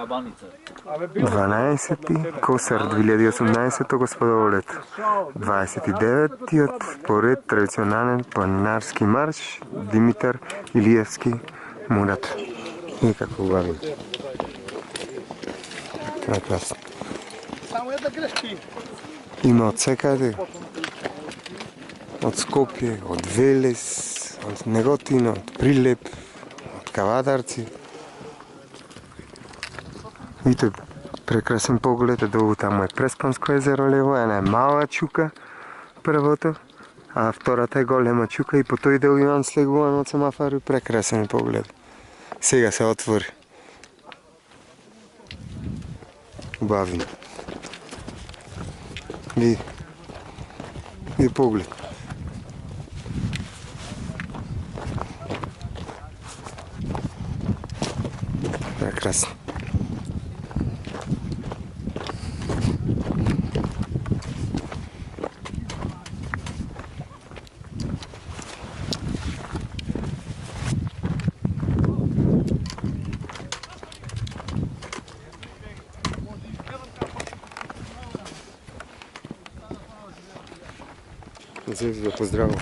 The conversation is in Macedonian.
12. Kosar 2018 gospodovo leto. 29. porед традиционален планинарски марш Димитър Илиевски Мурат. И какво бавим. Това е красно. Има от всекъде. От Скопje, от Велес, от Неготино, от Прилеп, от Кавадарци. Vidite, прекрасен поглед, долу там е Преспанско езеро лево, една е мала чука, първото, а втората е голема чука и по той дел имам слегуван от семафори, прекрасен поглед. Сега се отвори. Бавим. И поглед. Прекрасно. Здравия, поздравя.